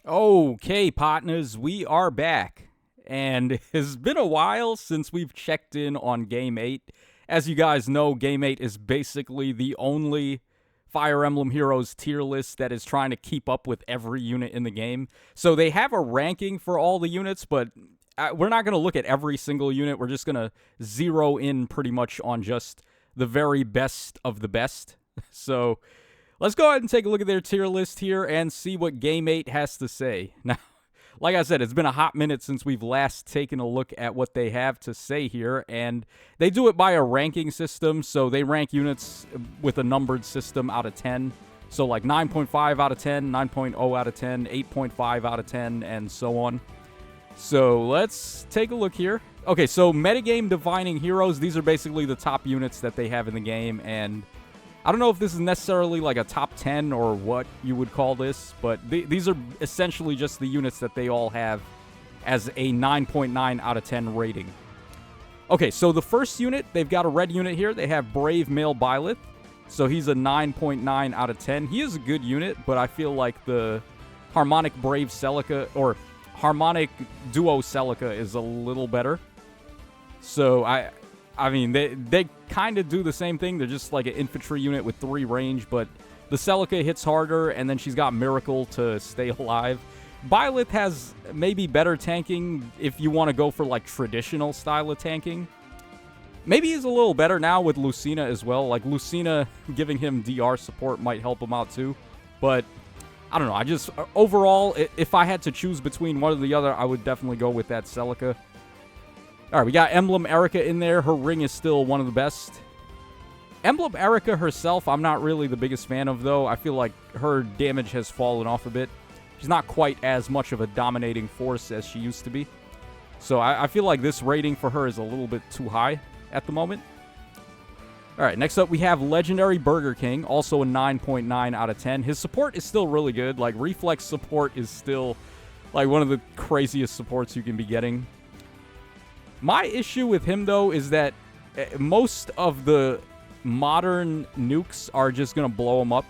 Okay, partners, we are back. And it's been a while since we've checked in on Game 8. As you guys know, Game 8 is basically the only Fire Emblem Heroes tier list that is trying to keep up with every unit in the game. So they have a ranking for all the units, but we're not going to look at every single unit. We're just going to zero in pretty much on just the very best of the best. So let's go ahead and take a look at their tier list here and see what Game 8 has to say. Now, like I said, it's been a hot minute since we've last taken a look at what they have to say here, and they do it by a ranking system, so they rank units with a numbered system out of 10. So like 9.5 out of 10, 9.0 out of 10, 8.5 out of 10, and so on. So let's take a look here. Okay, so metagame defining heroes, these are basically the top units that they have in the game, and I don't know if this is necessarily like a top 10 or what you would call this, but these are essentially just the units that they all have as a 9.9 out of 10 rating. Okay, so the first unit, they've got a red unit here. They have Brave Male Byleth, so he's a 9.9 out of 10. He is a good unit, but I feel like the Harmonic Brave Celica, or Harmonic Duo Celica is a little better. So I mean, they kind of do the same thing. They're just like an infantry unit with 3 range, but the Celica hits harder, and then she's got Miracle to stay alive. Byleth has maybe better tanking if you want to go for like traditional style of tanking. Maybe he's a little better now with Lucina as well. Like Lucina giving him DR support might help him out too. But I don't know. I just, overall, if I had to choose between one or the other, I would definitely go with that Celica. All right, we got Emblem Erica in there. Her ring is still one of the best. Emblem Erica herself, I'm not really the biggest fan of, though. I feel like her damage has fallen off a bit. She's not quite as much of a dominating force as she used to be. So I feel like this rating for her is a little bit too high at the moment. All right, next up we have Legendary Burger King, also a 9.9 out of 10. His support is still really good. Like, reflex support is still like one of the craziest supports you can be getting. My issue with him, though, is that most of the modern nukes are just going to blow him up.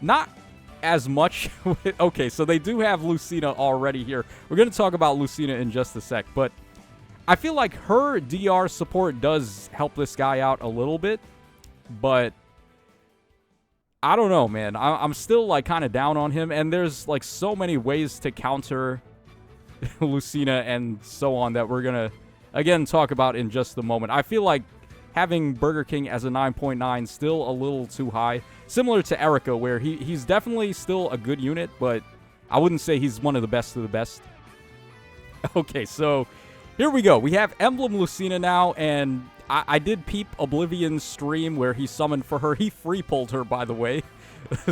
Not as much. Okay, so they do have Lucina already here. We're going to talk about Lucina in just a sec, but I feel like her DR support does help this guy out a little bit, but I don't know, man. I'm still, like, kind of down on him, and there's, like, so many ways to counter Lucina and so on that we're going to again talk about in just a moment. I feel like having Burger King as a 9.9 still a little too high. Similar to Erica, where he's definitely still a good unit, but I wouldn't say he's one of the best of the best. Okay, so here we go. We have Emblem Lucina now, and I did peep Oblivion's stream where he summoned for her. He free pulled her, by the way.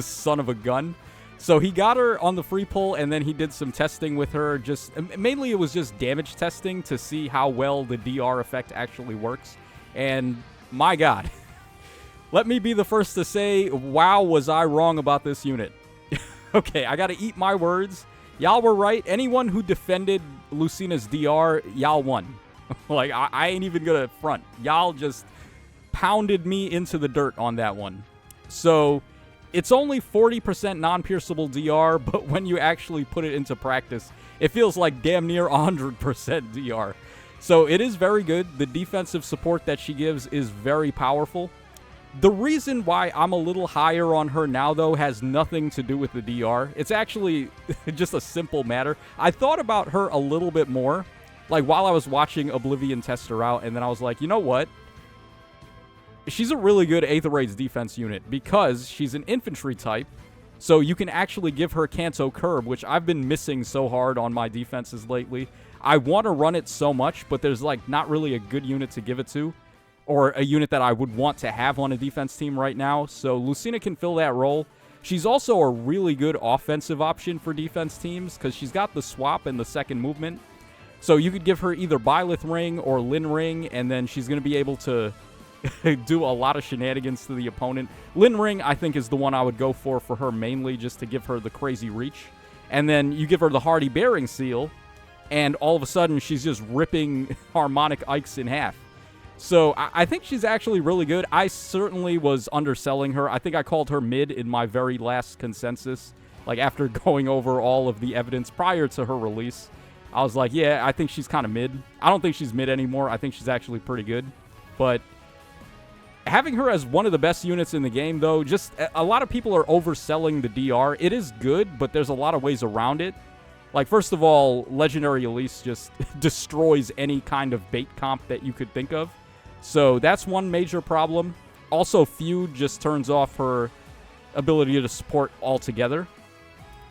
Son of a gun. So he got her on the free pull, and then he did some testing with her. Just mainly it was just damage testing to see how well the DR effect actually works. And my God, let me be the first to say, wow, was I wrong about this unit. Okay, I got to eat my words. Y'all were right. Anyone who defended Lucina's DR, y'all won. Like, I ain't even going to front. Y'all just pounded me into the dirt on that one. So it's only 40% non-pierceable DR, but when you actually put it into practice, it feels like damn near 100% DR. So it is very good. The defensive support that she gives is very powerful. The reason why I'm a little higher on her now, though, has nothing to do with the DR. It's actually just a simple matter. I thought about her a little bit more, like while I was watching Oblivion test her out, and then I was like, you know what? She's a really good Aether Raid's defense unit because she's an infantry type, so you can actually give her Kanto Curb, which I've been missing so hard on my defenses lately. I want to run it so much, but there's like not really a good unit to give it to, or a unit that I would want to have on a defense team right now, so Lucina can fill that role. She's also a really good offensive option for defense teams because she's got the swap and the second movement, so you could give her either Byleth Ring or Lin Ring, and then she's going to be able to do a lot of shenanigans to the opponent. Lin Ring, I think, is the one I would go for her mainly, just to give her the crazy reach. And then you give her the Hardy Bearing Seal, and all of a sudden she's just ripping Harmonic Ikes in half. So I think she's actually really good. I certainly was underselling her. I think I called her mid in my very last consensus. Like, after going over all of the evidence prior to her release, I was like, yeah, I think she's kind of mid. I don't think she's mid anymore. I think she's actually pretty good. But having her as one of the best units in the game, though, just a lot of people are overselling the DR. It is good, but there's a lot of ways around it. Like, first of all, Legendary Elise just destroys any kind of bait comp that you could think of. So that's one major problem. Also, Feud just turns off her ability to support altogether.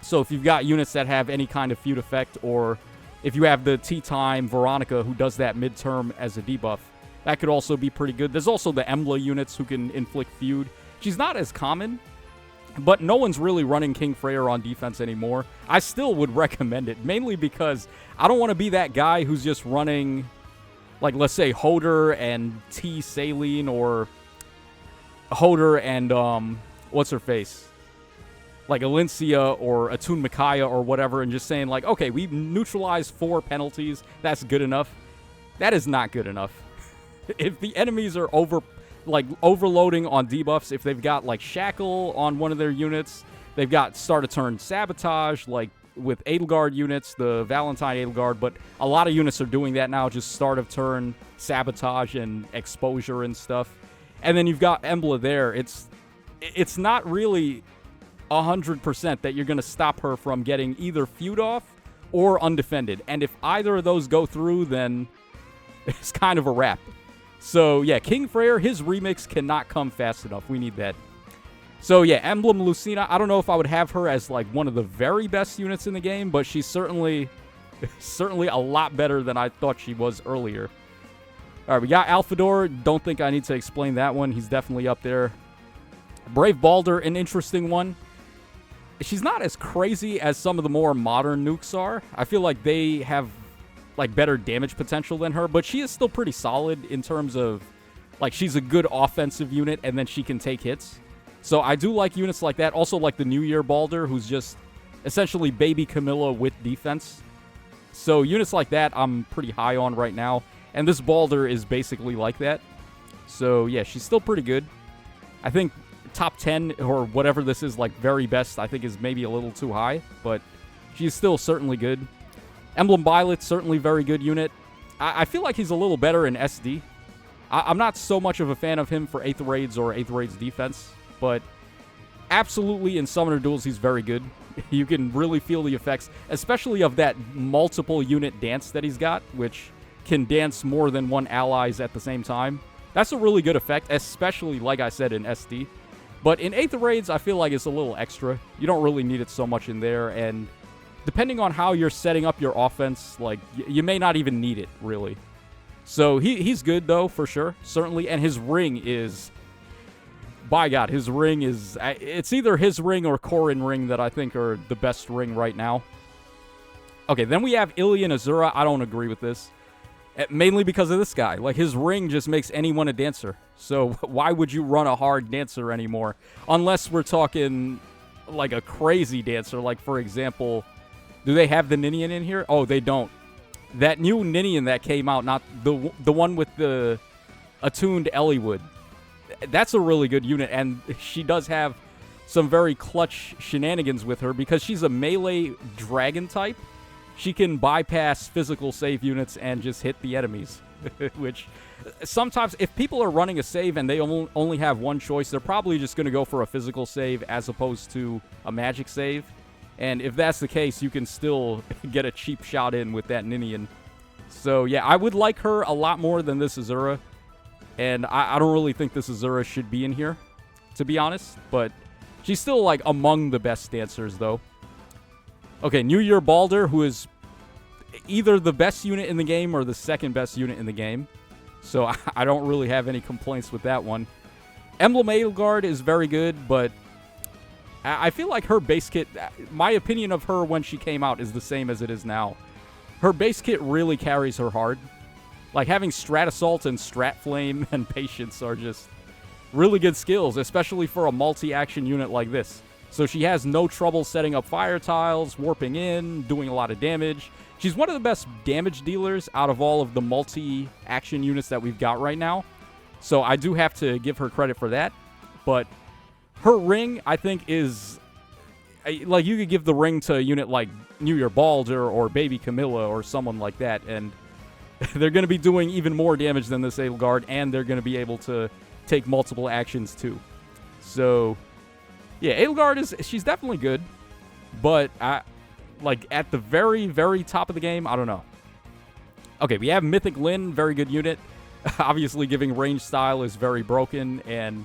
So if you've got units that have any kind of Feud effect, or if you have the Tea-Time Veronica who does that midterm as a debuff, that could also be pretty good. There's also the Embla units who can inflict Feud. She's not as common, but no one's really running King Freyr on defense anymore. I still would recommend it, mainly because I don't want to be that guy who's just running, like, let's say, Hoder and T. Saline, or Hoder and, what's-her-face? Like Alencia or Atun Micaiah or whatever, and just saying, like, okay, we've neutralized 4 penalties. That's good enough. That is not good enough. If the enemies are overloading on debuffs, if they've got, like, Shackle on one of their units, they've got start-of-turn Sabotage, like with Edelgard units, the Valentine Edelgard, but a lot of units are doing that now, just start-of-turn Sabotage and Exposure and stuff. And then you've got Embla there. It's not really 100% that you're going to stop her from getting either Feud off or undefended. And if either of those go through, then it's kind of a wrap. So, yeah, King Freyr, his remix cannot come fast enough. We need that. So, yeah, Emblem Lucina, I don't know if I would have her as, like, one of the very best units in the game, but she's certainly a lot better than I thought she was earlier. All right, we got Alphador. Don't think I need to explain that one. He's definitely up there. Brave Balder, an interesting one. She's not as crazy as some of the more modern nukes are. I feel like they have, like, better damage potential than her, but she is still pretty solid in terms of, like, she's a good offensive unit, and then she can take hits. So I do like units like that. Also like the New Year Balder, who's just essentially Baby Camilla with defense. So units like that I'm pretty high on right now, and this Balder is basically like that. So yeah, she's still pretty good. I think top 10 or whatever this is, like, very best, I think is maybe a little too high, but she's still certainly good. Emblem Violet, certainly very good unit. I feel like he's a little better in SD. I'm not so much of a fan of him for 8th Raids or 8th Raids defense, but absolutely in Summoner Duels he's very good. You can really feel the effects, especially of that multiple unit dance that he's got, which can dance more than one allies at the same time. That's a really good effect, especially, like I said, in SD. But in 8th Raids, I feel like it's a little extra. You don't really need it so much in there, and depending on how you're setting up your offense, like, you may not even need it, really. So he's good, though, for sure, certainly. And his ring is, by God, his ring is, it's either his ring or Corrin ring that I think are the best ring right now. Okay, then we have Ilian Azura. I don't agree with this. Mainly because of this guy. Like, his ring just makes anyone a dancer. So why would you run a hard dancer anymore? Unless we're talking, like, a crazy dancer. Like, for example, do they have the Ninian in here? Oh, they don't. That new Ninian that came out, not the one with the attuned Eliwood. That's a really good unit, and she does have some very clutch shenanigans with her because she's a melee dragon type. She can bypass physical save units and just hit the enemies, which sometimes, if people are running a save and they only have one choice, they're probably just going to go for a physical save as opposed to a magic save. And if that's the case, you can still get a cheap shot in with that Ninian. So yeah, I would like her a lot more than this Azura. And I don't really think this Azura should be in here, to be honest. But she's still, like, among the best dancers, though. Okay, New Year Balder, who is either the best unit in the game or the second best unit in the game. So I don't really have any complaints with that one. Emblem Edelgard is very good, but I feel like her base kit, my opinion of her when she came out is the same as it is now. Her base kit really carries her hard. Like, having Strat Assault and Strat Flame and Patience are just really good skills, especially for a multi-action unit like this. So she has no trouble setting up fire tiles, warping in, doing a lot of damage. She's one of the best damage dealers out of all of the multi-action units that we've got right now. So I do have to give her credit for that. But her ring, I think, is... Like, you could give the ring to a unit like New Year Balder or Baby Camilla or someone like that, and they're going to be doing even more damage than this Edelgard, and they're going to be able to take multiple actions too. So, yeah, Edelgard she's definitely good, but like at the very, very top of the game, I don't know. Okay, we have Mythic Lyn, very good unit. Obviously, giving range style is very broken, and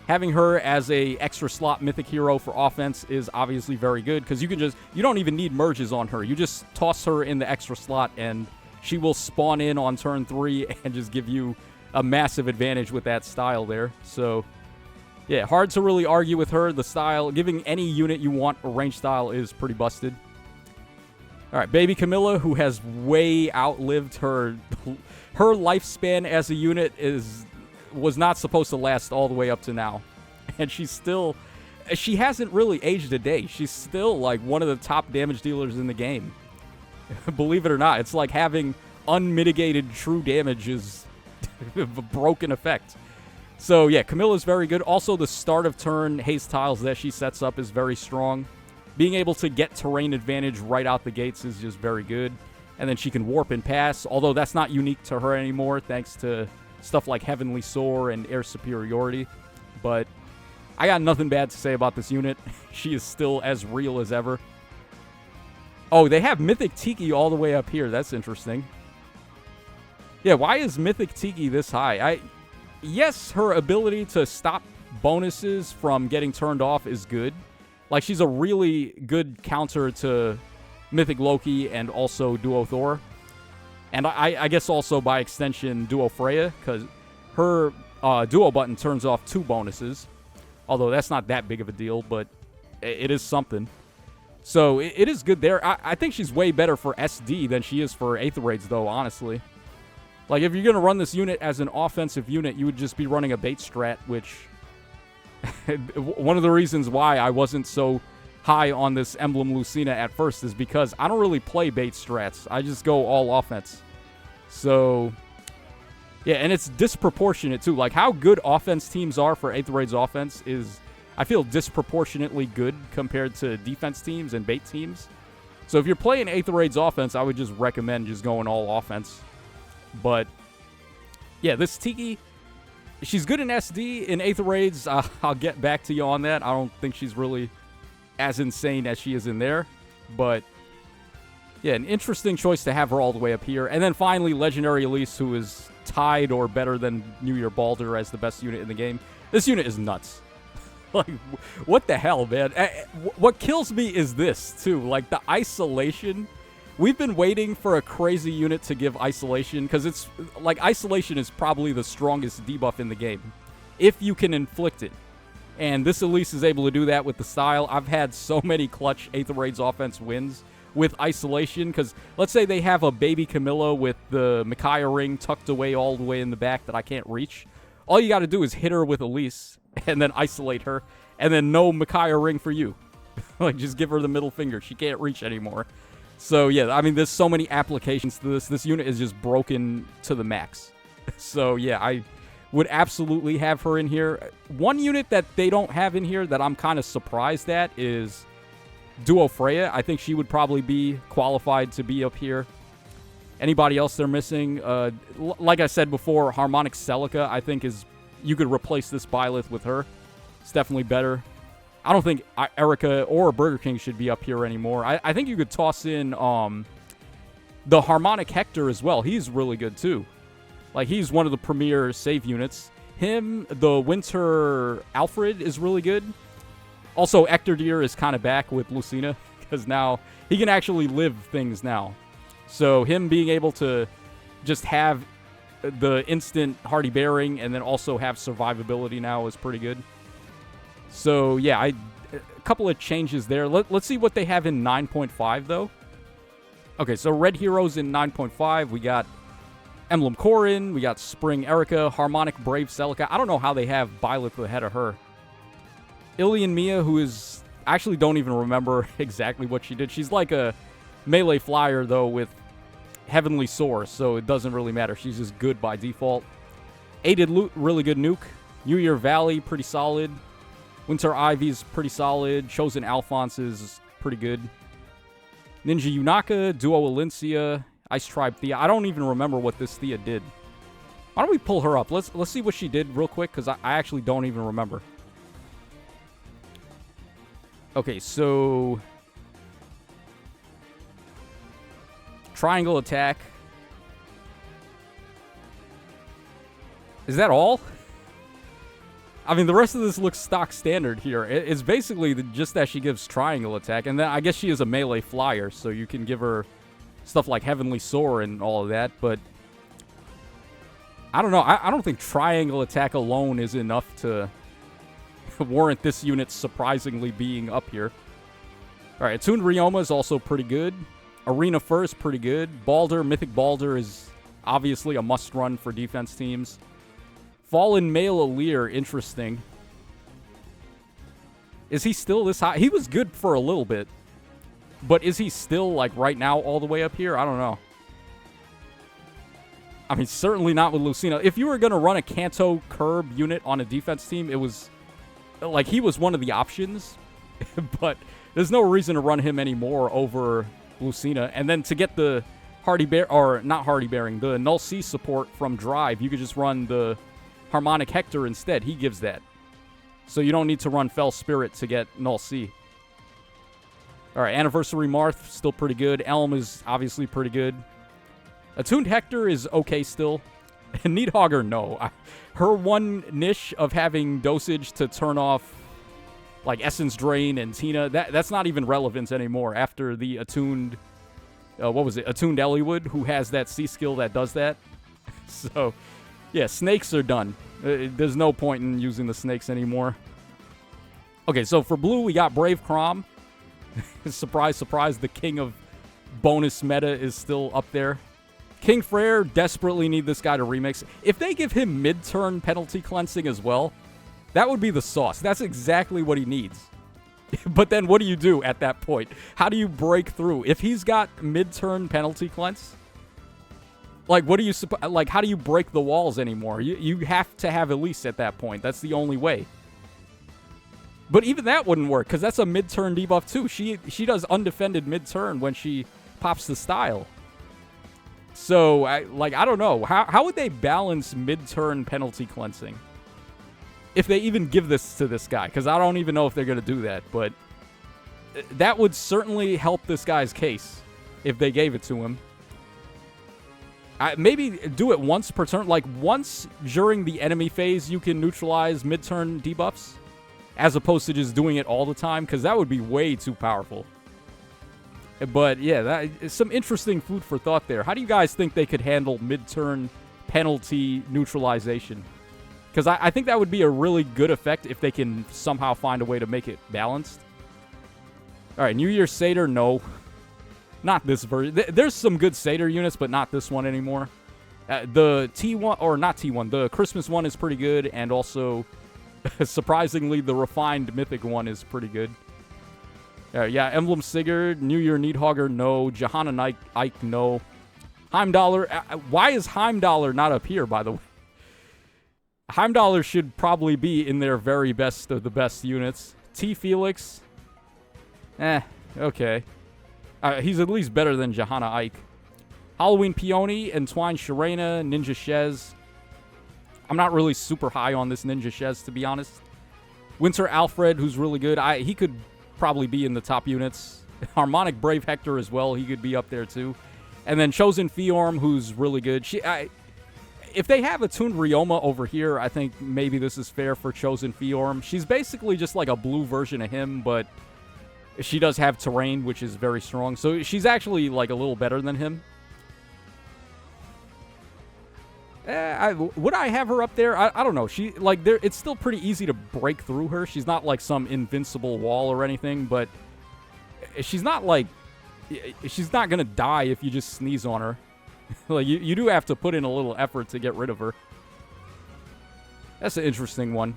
having her as a extra slot mythic hero for offense is obviously very good, because you don't even need merges on her. You just toss her in the extra slot, and she will spawn in on turn 3 and just give you a massive advantage with that style there. So, yeah, hard to really argue with her. The style, giving any unit you want a range style is pretty busted. All right, Baby Camilla, who has way outlived her lifespan as a unit, was not supposed to last all the way up to now. And she hasn't really aged a day. She's still like one of the top damage dealers in the game. Believe it or not, it's like having unmitigated true damage is a broken effect. So yeah, Camilla's very good. Also, the start of turn haste tiles that she sets up is very strong. Being able to get terrain advantage right out the gates is just very good. And then she can warp and pass, although that's not unique to her anymore thanks to stuff like Heavenly Soar and Air Superiority. But I got nothing bad to say about this unit. She is still as real as ever. Oh, they have Mythic Tiki all the way up here. That's interesting. Yeah, why is Mythic Tiki this high? Yes, her ability to stop bonuses from getting turned off is good. Like, she's a really good counter to Mythic Loki and also Duo Thor. And I guess also by extension Duo Freya, because her Duo button turns off 2 bonuses. Although that's not that big of a deal, but it is something. So it is good there. I think she's way better for SD than she is for Aether Raids, though, honestly. Like, if you're going to run this unit as an offensive unit, you would just be running a bait strat, which... one of the reasons why I wasn't so high on this Emblem Lucina at first is because I don't really play bait strats. I just go all offense. So, yeah, and it's disproportionate, too. Like, how good offense teams are for Aether Raids offense is, I feel, disproportionately good compared to defense teams and bait teams. So if you're playing Aether Raids offense, I would just recommend just going all offense. But, yeah, this Tiki... she's good in SD. In Aether Raids, I'll get back to you on that. I don't think she's really as insane as she is in there. But, yeah, an interesting choice to have her all the way up here. And then finally, Legendary Elise, who is tied or better than New Year Balder as the best unit in the game. This unit is nuts. Like, what the hell, man? What kills me is this, too. Like, the isolation... we've been waiting for a crazy unit to give isolation, because it's, like, isolation is probably the strongest debuff in the game, if you can inflict it. And this Elise is able to do that with the style. I've had so many clutch Aether Raids offense wins with isolation, because let's say they have a Baby Camilla with the Micaiah ring tucked away all the way in the back that I can't reach. All you got to do is hit her with Elise, and then isolate her, and then no Micaiah ring for you. Like, just give her the middle finger. She can't reach anymore. So, yeah, I mean, there's so many applications to this. This unit is just broken to the max. So, yeah, I would absolutely have her in here. One unit that they don't have in here that I'm kind of surprised at is Duo Freya. I think she would probably be qualified to be up here. Anybody else they're missing? Like I said before, Harmonic Celica, I think you could replace this Byleth with her. It's definitely better. I don't think Erica or Burger King should be up here anymore. I think you could toss in the Harmonic Hector as well. He's really good, too. Like, he's one of the premier save units. Him, the Winter Alfred is really good. Also, Ectordeer is kind of back with Lucina, because now he can actually live things now. So him being able to just have the instant Hardy Bearing and then also have survivability now is pretty good. So, yeah, a couple of changes there. Let's see what they have in 9.5, though. Okay, so Red Heroes in 9.5. We got Emblem Corrin. We got Spring Erica. Harmonic Brave Celica. I don't know how they have Byleth ahead of her. Ilian Mia, who is... I actually don't even remember exactly what she did. She's like a melee flyer, though, with Heavenly Soar, so it doesn't really matter. She's just good by default. Aided Loot, really good nuke. New Year Valley, pretty solid. Winter Ivy's pretty solid. Chosen Alphonse is pretty good. Ninja Yunaka, Duo Alincia, Ice Tribe Thea. I don't even remember what this Thea did. Why don't we pull her up? Let's see what she did real quick, because I actually don't even remember. Okay, so... Triangle attack. Is that all? I mean, the rest of this looks stock standard here. It's basically just that she gives triangle attack, and then I guess she is a melee flyer, so you can give her stuff like Heavenly Soar and all of that, but I don't know. I don't think triangle attack alone is enough to warrant this unit surprisingly being up here. All right, Attuned Ryoma is also pretty good. Arena First, pretty good. Balder, Mythic Balder is obviously a must-run for defense teams. Fallen Male Alir, interesting. Is he still this high? He was good for a little bit. But is he still, like, right now all the way up here? I don't know. I mean, certainly not with Lucina. If you were going to run a Kanto Curb unit on a defense team, it was... Like, he was one of the options. But there's no reason to run him anymore over Lucina. And then to get the Hardy Bear... Or, not Hardy Bearing. The Null Sea support from Drive, you could just run the Harmonic Hector instead. He gives that. So you don't need to run Fell Spirit to get Null Sea. Alright, Anniversary Marth, still pretty good. Elm is obviously pretty good. Attuned Hector is okay still. And Needhogger, no. Her one niche of having dosage to turn off, like, Essence Drain and Tina, that's not even relevant anymore after the Attuned... what was it? Attuned Eliwood, who has that C skill that does that. So, yeah, snakes are done. There's no point in using the snakes anymore. Okay, so for blue, we got Brave Crom. Surprise, surprise, the king of bonus meta is still up there. King Freyr, desperately need this guy to remix. If they give him mid-turn penalty cleansing as well, that would be the sauce. That's exactly what he needs. But then what do you do at that point? How do you break through? If he's got mid-turn penalty cleanse, like, what do you... Like, how do you break the walls anymore? You have to have Elise at that point. That's the only way. But even that wouldn't work, because that's a mid-turn debuff, too. She does undefended mid-turn when she pops the style. So, I don't know. How would they balance mid-turn penalty cleansing? If they even give this to this guy, because I don't even know if they're going to do that. But that would certainly help this guy's case if they gave it to him. Maybe do it once per turn. Like, once during the enemy phase, you can neutralize mid-turn debuffs, as opposed to just doing it all the time, because that would be way too powerful. But, yeah, that is some interesting food for thought there. How do you guys think they could handle mid-turn penalty neutralization? Because I think that would be a really good effect if they can somehow find a way to make it balanced. All right, New Year's Satyr, no. Not this version. There's some good Satyr units, but not this one anymore. The T1, or not T1, the Christmas one is pretty good, and also, surprisingly, the refined Mythic one is pretty good. Yeah, Emblem Sigurd, New Year Needhogger, no. Johanna Ike, no. Heimdallr, why is Heimdallr not up here, by the way? Heimdallr should probably be in their very best of the best units. T. Felix, okay. He's at least better than Johanna Ike. Halloween Peony, Entwine Sharena, Ninja Shez. I'm not really super high on this Ninja Shez, to be honest. Winter Alfred, who's really good. He could probably be in the top units. Harmonic Brave Hector as well. He could be up there, too. And then Chosen Fiorm, who's really good. If they have Attuned Ryoma over here, I think maybe this is fair for Chosen Fiorm. She's basically just like a blue version of him, but she does have terrain, which is very strong. So she's actually like a little better than him. Would I have her up there? I don't know. It's still pretty easy to break through her. She's not like some invincible wall or anything, but she's not like... She's not going to die if you just sneeze on her. Like, you do have to put in a little effort to get rid of her. That's an interesting one.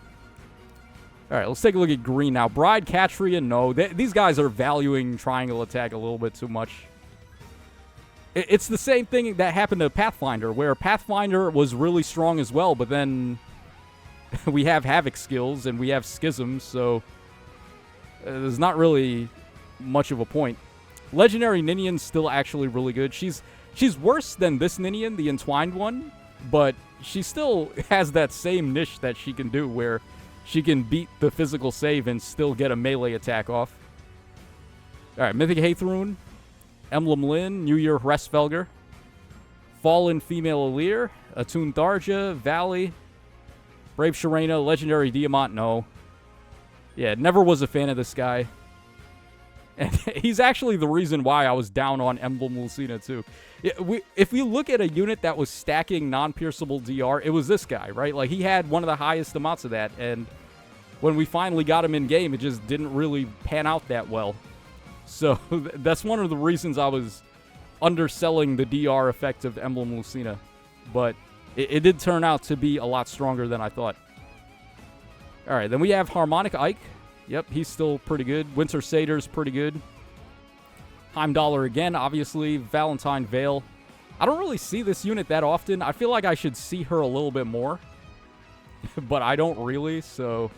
All right, let's take a look at green now. Bride, Catria, no. These guys are valuing triangle attack a little bit too much. It's the same thing that happened to Pathfinder, where Pathfinder was really strong as well, but then we have Havoc skills and we have Schisms, so there's not really much of a point. Legendary Ninian's still actually really good. She's worse than this Ninian, the Entwined one, but she still has that same niche that she can do where she can beat the physical save and still get a melee attack off. Alright, Mythic Hathroon, Emblem Lyn, New Year Restfelger, Fallen Female Alir, Attuned Tharja, Valley, Brave Sharena, Legendary Diamant, no. Yeah, never was a fan of this guy. And he's actually the reason why I was down on Emblem Lucina, too. If we look at a unit that was stacking non-pierceable DR, it was this guy, right? Like, he had one of the highest amounts of that, and when we finally got him in game, it just didn't really pan out that well. So, that's one of the reasons I was underselling the DR effect of Emblem Lucina. But it did turn out to be a lot stronger than I thought. Alright, then we have Harmonic Ike. Yep, he's still pretty good. Winter Satyr's pretty good. Heimdallr again, obviously. Valentine Vale. I don't really see this unit that often. I feel like I should see her a little bit more. But I don't really, so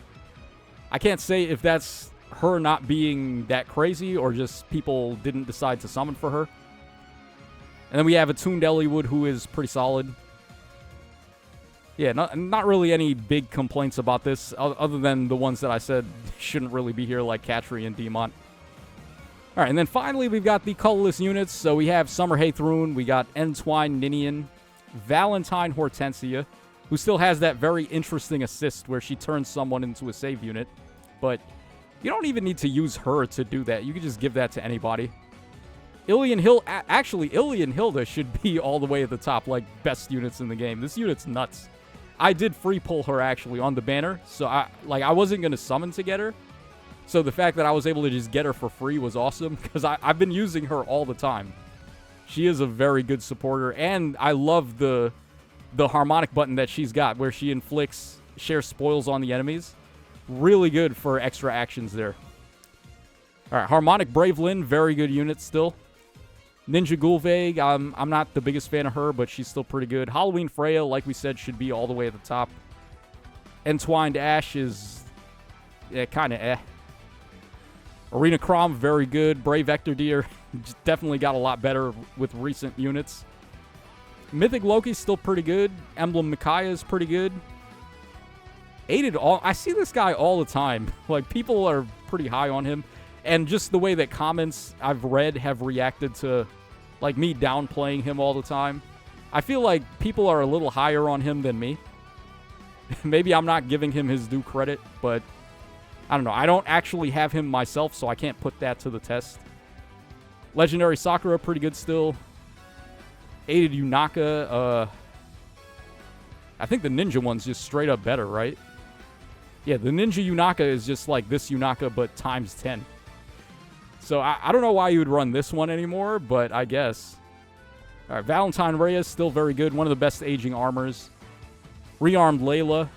I can't say if that's her not being that crazy or just people didn't decide to summon for her. And then we have Attuned Eliwood, who is pretty solid. Yeah, not really any big complaints about this, other than the ones that I said shouldn't really be here, like Katri and Demont. Alright, and then finally we've got the colorless units. So we have Summer Hathroon, we got Entwined Ninian, Valentine Hortensia, who still has that very interesting assist where she turns someone into a save unit. But you don't even need to use her to do that. You can just give that to anybody. Ilian Hilda should be all the way at the top, like, best units in the game. This unit's nuts. I did free pull her, actually, on the banner, so I wasn't going to summon to get her. So the fact that I was able to just get her for free was awesome, because I've been using her all the time. She is a very good supporter, and I love the harmonic button that she's got, where she inflicts share spoils on the enemies. Really good for extra actions there. Alright, Harmonic Brave Lyn, very good unit still. Ninja Gulveig, I'm not the biggest fan of her, but she's still pretty good. Halloween Freya, like we said, should be all the way at the top. Entwined Ash is kind of eh. Arena Crom, very good. Brave Vector Deer, definitely got a lot better with recent units. Mythic Loki's still pretty good. Emblem Micaiah is pretty good. I see this guy all the time. Like, people are pretty high on him. And just the way that comments I've read have reacted to, like, me downplaying him all the time. I feel like people are a little higher on him than me. Maybe I'm not giving him his due credit, but I don't know. I don't actually have him myself, so I can't put that to the test. Legendary Sakura, pretty good still. Aided Yunaka, I think the ninja one's just straight up better, right? Yeah, the ninja Yunaka is just like this Yunaka, but times 10. So I don't know why you would run this one anymore, but I guess. All right, Valentine Reyes, still very good. One of the best aging armors. Rearmed Layla.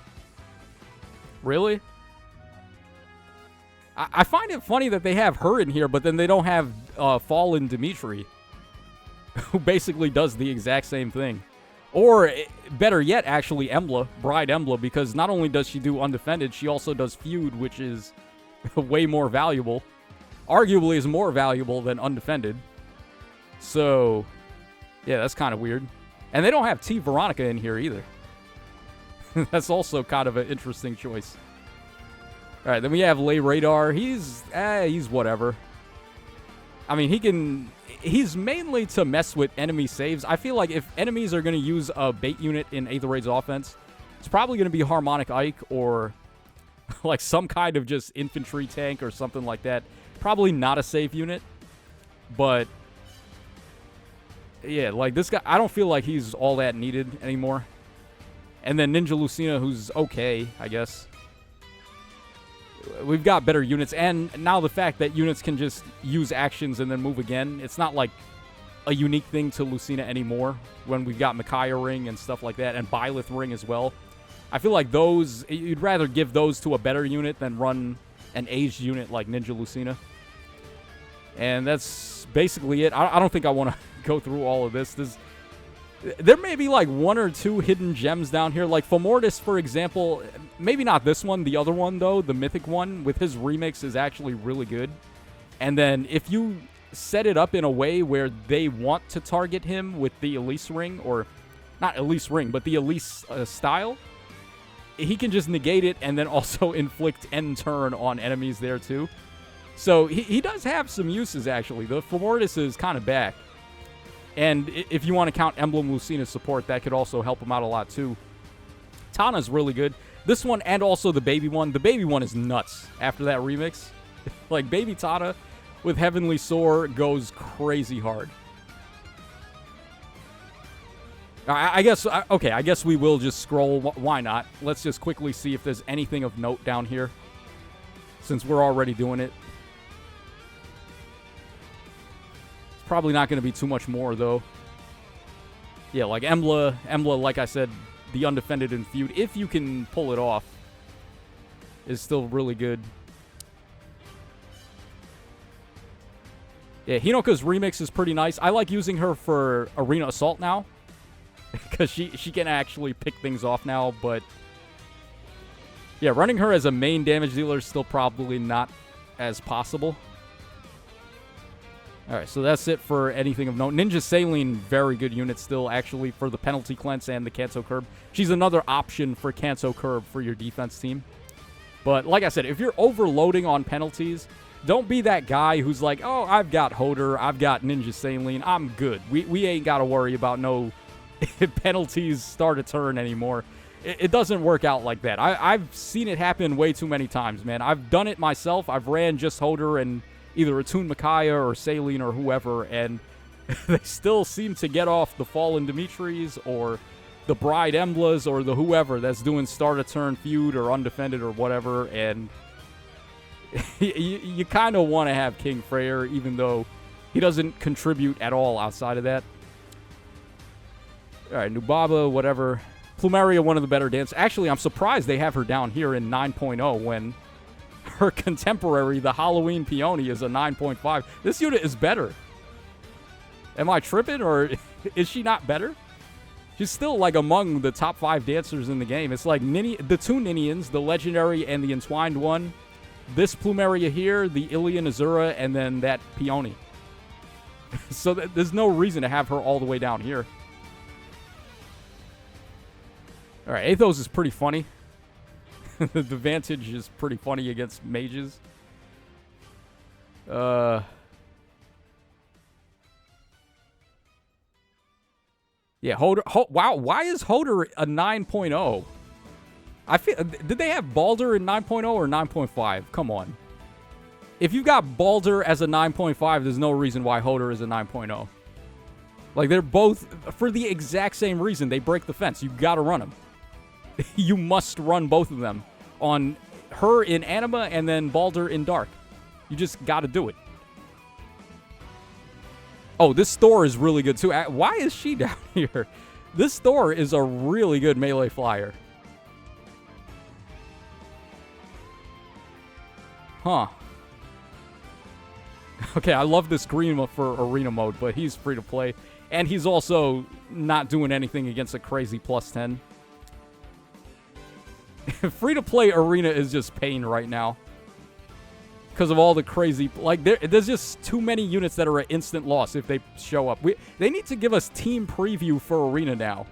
Really? I find it funny that they have her in here, but then they don't have Fallen Dimitri, who basically does the exact same thing. Or, better yet, actually, Embla, Bride Embla, because not only does she do Undefended, she also does Feud, which is way more valuable. Arguably is more valuable than Undefended. So, yeah, that's kind of weird. And they don't have T. Veronica in here either. That's also kind of an interesting choice. Alright, then we have Lay Radar. He's whatever. I mean, he's mainly to mess with enemy saves. I feel like if enemies are going to use a bait unit in Aether Raid's offense, it's probably going to be Harmonic Ike or like some kind of just infantry tank or something like that. Probably not a save unit, but yeah, like this guy, I don't feel like he's all that needed anymore. And then Ninja Lucina, who's okay, I guess. We've got better units, and now the fact that units can just use actions and then move again, it's not like a unique thing to Lucina anymore when we've got Micaiah Ring and stuff like that, and Byleth Ring as well. I feel like those, you'd rather give those to a better unit than run an aged unit like Ninja Lucina. And that's basically it. I don't think I want to go through all of this. There may be like one or two hidden gems down here. Like Fomortis, for example. Maybe not this one. The other one, though, the mythic one with his remix is actually really good. And then if you set it up in a way where they want to target him with the Elise Ring, or not Elise Ring, but the Elise style, he can just negate it and then also inflict end turn on enemies there too. So he does have some uses, actually. The Fomortis is kind of back. And if you want to count Emblem Lucina support, that could also help him out a lot too. Tana's really good. This one and also the baby one. The baby one is nuts after that remix. Like, Baby Tana with Heavenly Soar goes crazy hard. I guess we will just scroll. Why not? Let's just quickly see if there's anything of note down here, since we're already doing it. It's probably not going to be too much more, though. Yeah, like Embla, like I said, the undefended in feud, if you can pull it off, is still really good. Yeah, Hinoka's remix is pretty nice. I like using her for Arena Assault now, because she can actually pick things off now, but yeah, running her as a main damage dealer is still probably not as possible. Alright, so that's it for anything of note. Ninja Saline, very good unit still, actually, for the penalty cleanse and the Kanto Curb. She's another option for Kanto Curb for your defense team. But like I said, if you're overloading on penalties, don't be that guy who's like, oh, I've got Hoder, I've got Ninja Saline, I'm good. We ain't got to worry about no penalties start a turn anymore. It doesn't work out like that. I've seen it happen way too many times, man. I've done it myself. I've ran just Hoder and either Attune Micaiah or Saline or whoever, and they still seem to get off the Fallen Dimitris or the Bride Emblas or the whoever that's doing start a turn feud or undefended or whatever, and you kind of want to have King Freyr, even though he doesn't contribute at all outside of that. All right, Nubaba, whatever. Plumeria, one of the better dancers. Actually, I'm surprised they have her down here in 9.0 when her contemporary, the Halloween Peony, is a 9.5. This unit is better. Am I tripping, or is she not better? She's still, like, among the top 5 dancers in the game. It's like the two Ninians, the Legendary and the Entwined one. This Plumeria here, the Ilian Azura, and then that Peony. So there's no reason to have her all the way down here. Alright, Athos is pretty funny. The Vantage is pretty funny against mages. Yeah, Hoder. Wow, why is Hoder a 9.0? I feel. Did they have Baldur in 9.0 or 9.5? Come on. If you've got Baldur as a 9.5, there's no reason why Hoder is a 9.0. Like, they're both, for the exact same reason, they break the fence. You gotta run them. You must run both of them on her in Anima and then Baldur in Dark. You just gotta do it. Oh, this Thor is really good too. Why is she down here? This Thor is a really good melee flyer. Huh. Okay, I love this green for arena mode, but he's free to play. And he's also not doing anything against a crazy +10. Free-to-play arena is just pain right now. Because of all the crazy... Like, there's just too many units that are an instant loss if they show up. They need to give us team preview for arena now.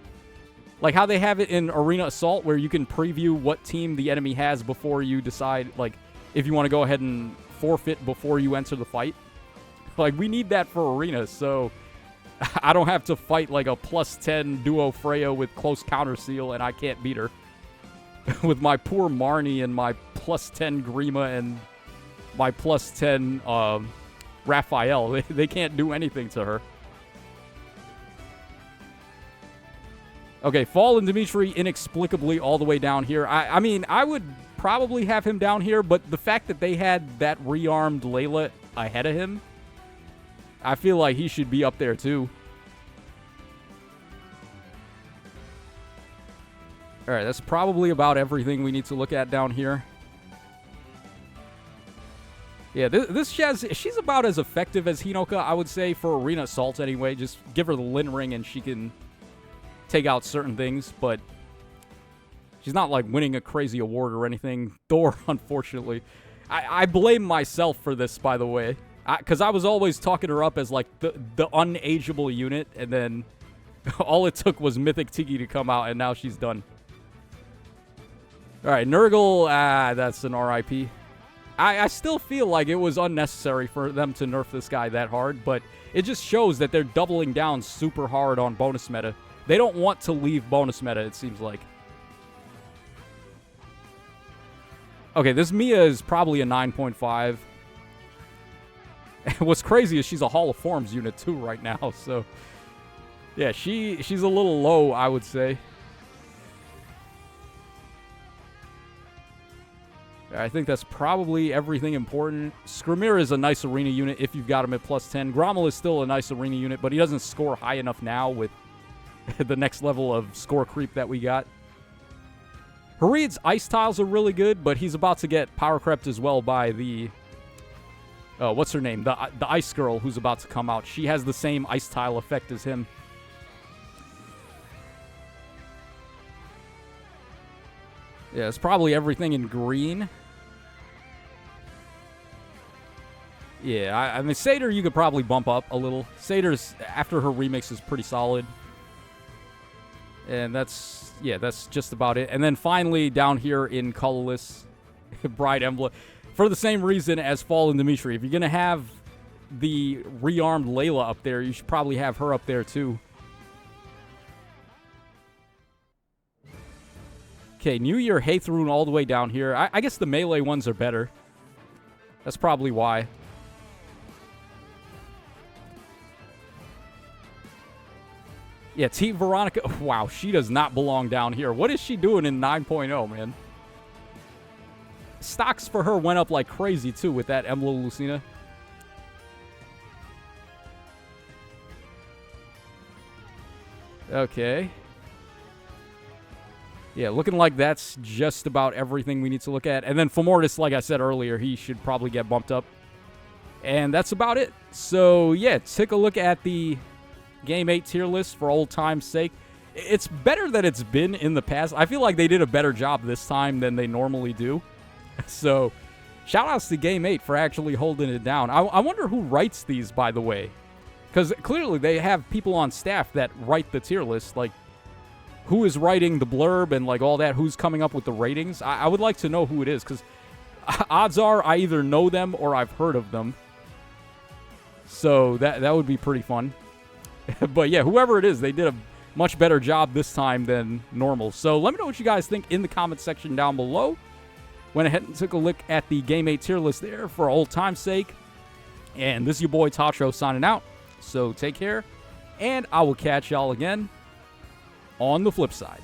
Like how they have it in Arena Assault, where you can preview what team the enemy has before you decide, like, if you want to go ahead and forfeit before you enter the fight. Like, we need that for arena, so I don't have to fight, like, a +10 duo Freya with close counter seal, and I can't beat her. With my poor Marnie and my +10 Grima and my +10 Raphael. They can't do anything to her. Okay, Fallen Dimitri inexplicably all the way down here. I mean, I would probably have him down here, but the fact that they had that rearmed Layla ahead of him, I feel like he should be up there too. Alright, that's probably about everything we need to look at down here. Yeah, this Shaz, she's about as effective as Hinoka, I would say, for Arena Assault anyway. Just give her the Lin Ring and she can take out certain things, but she's not like winning a crazy award or anything. Thor, unfortunately. I blame myself for this, by the way, because I was always talking her up as like the unageable unit, and then all it took was Mythic Tiki to come out, and now she's done. All right, Nurgle, that's an RIP. I still feel like it was unnecessary for them to nerf this guy that hard, but it just shows that they're doubling down super hard on bonus meta. They don't want to leave bonus meta, it seems like. Okay, this Mia is probably a 9.5. What's crazy is she's a Hall of Forms unit too right now, so yeah, she's a little low, I would say. I think that's probably everything important. Skrimir is a nice arena unit if you've got him at plus 10. Grommel is still a nice arena unit, but he doesn't score high enough now with the next level of score creep that we got. Hareed's ice tiles are really good, but he's about to get power crept as well by the... what's her name? The ice girl who's about to come out. She has the same ice tile effect as him. Yeah, it's probably everything in green. Yeah, I mean, Satyr you could probably bump up a little. Satyr's, after her remix, is pretty solid. And that's just about it. And then finally, down here in Colorless, Bride Emblem. For the same reason as Fallen Dimitri. If you're going to have the rearmed Layla up there, you should probably have her up there too. Okay, New Year Hathroon all the way down here. I guess the melee ones are better. That's probably why. Yeah, T. Veronica. Wow, she does not belong down here. What is she doing in 9.0, man? Stocks for her went up like crazy, too, with that Emblem Lucina. Okay. Yeah, looking like that's just about everything we need to look at. And then Fomortis, like I said earlier, he should probably get bumped up. And that's about it. So, yeah, take a look at the Game 8 tier list for old time's sake. It's better than it's been in the past. I feel like they did a better job this time than they normally do. So, shout-outs to Game 8 for actually holding it down. I wonder who writes these, by the way. Because clearly they have people on staff that write the tier list. Like, who is writing the blurb and, like, all that? Who's coming up with the ratings? I would like to know who it is. Because odds are I either know them or I've heard of them. So, that would be pretty fun. But yeah, whoever it is, they did a much better job this time than normal. So let me know what you guys think in the comment section down below. Went ahead and took a look at the Game 8 tier list there for old time's sake. And this is your boy Tacho signing out. So take care, and I will catch y'all again on the flip side.